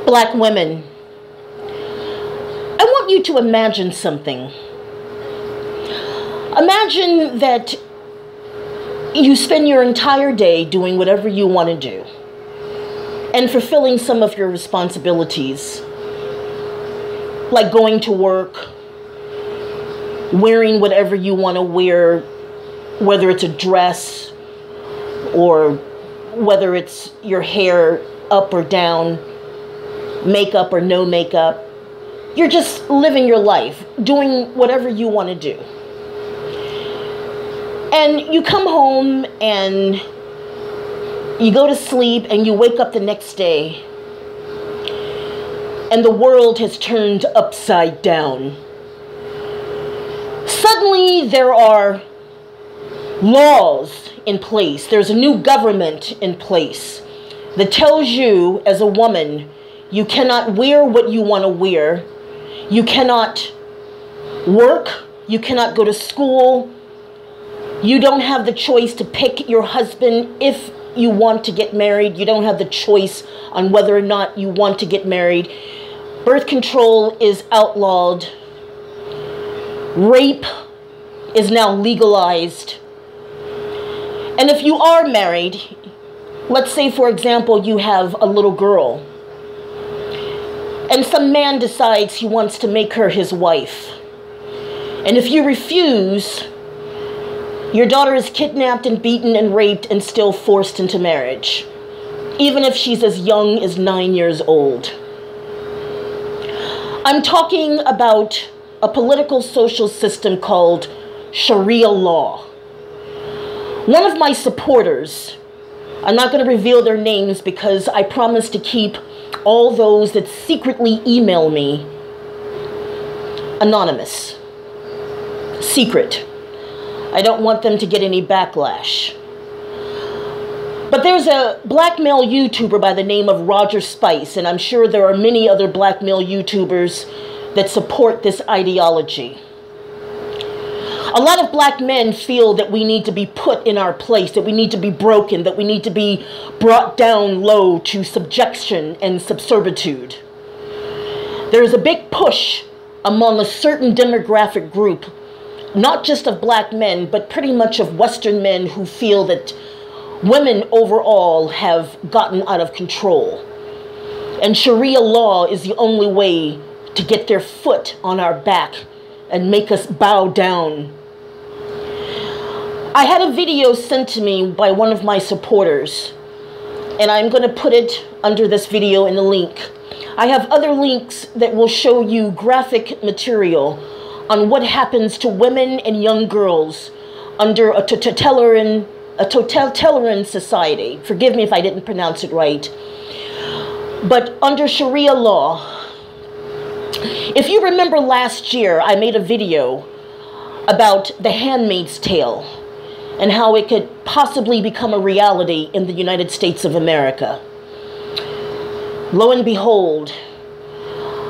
Black women, I want you to imagine something. Imagine that you spend your entire day doing whatever you want to do and fulfilling some of your responsibilities, like going to work, wearing whatever you want to wear, whether it's a dress or whether it's your hair up or down, makeup or no makeup. You're just living your life, doing whatever you want to do. And you come home and you go to sleep and you wake up the next day and the world has turned upside down. Suddenly there are laws in place. There's a new government in place that tells you as a woman, you cannot wear what you want to wear. You cannot work. You cannot go to school. You don't have the choice to pick your husband if you want to get married. You don't have the choice on whether or not you want to get married. Birth control is outlawed. Rape is now legalized. And if you are married, let's say, for example, you have a little girl, and some man decides he wants to make her his wife. And if you refuse, your daughter is kidnapped and beaten and raped and still forced into marriage, even if she's as young as 9 years old. I'm talking about a political social system called Sharia law. One of my supporters, I'm not going to reveal their names because I promise to keep all those that secretly email me anonymous, secret. I don't want them to get any backlash. But there's a black male YouTuber by the name of Roger Spice, and I'm sure there are many other black male YouTubers that support this ideology. A lot of black men feel that we need to be put in our place, that we need to be broken, that we need to be brought down low to subjection and subservitude. There's a big push among a certain demographic group, not just of black men, but pretty much of Western men who feel that women overall have gotten out of control. And Sharia law is the only way to get their foot on our back and make us bow down. I had a video sent to me by one of my supporters, and I'm going to put it under this video in the link. I have other links that will show you graphic material on what happens to women and young girls under a totalitarian society. Forgive me if I didn't pronounce it right. But under Sharia law, if you remember last year, I made a video about The Handmaid's Tale and how it could possibly become a reality in the United States of America. Lo and behold,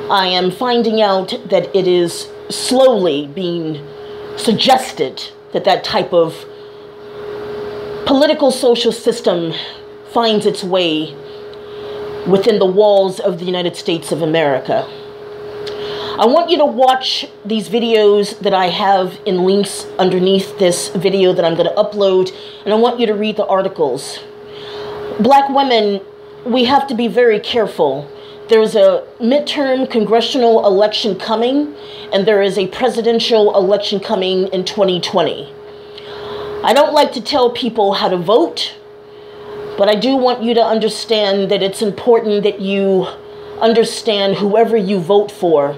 I am finding out that it is slowly being suggested that that type of political social system finds its way within the walls of the United States of America. I want you to watch these videos that I have in links underneath this video that I'm going to upload, and I want you to read the articles. Black women, we have to be very careful. There's a midterm congressional election coming, and there is a presidential election coming in 2020. I don't like to tell people how to vote, but I do want you to understand that it's important that you understand whoever you vote for.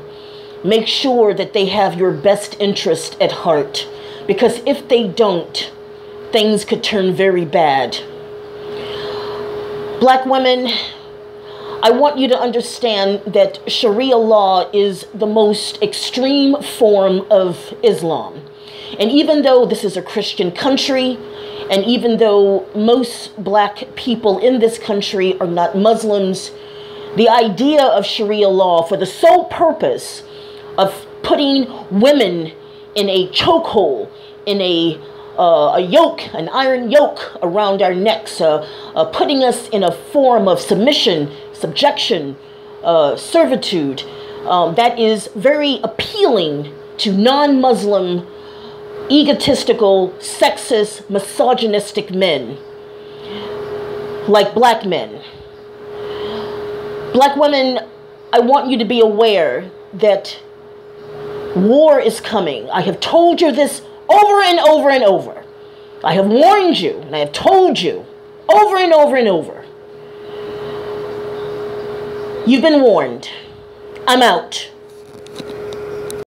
Make sure that they have your best interest at heart, because if they don't, things could turn very bad. Black women, I want you to understand that Sharia law is the most extreme form of Islam. And even though this is a Christian country, and even though most black people in this country are not Muslims, the idea of Sharia law for the sole purpose of putting women in a chokehold, in a yoke, an iron yoke around our necks, putting us in a form of submission, subjection, servitude that is very appealing to non-Muslim, egotistical, sexist, misogynistic men, like black men. Black women, I want you to be aware that war is coming. I have told you this over and over and over. I have warned you, and I have told you over and over and over. You've been warned. I'm out.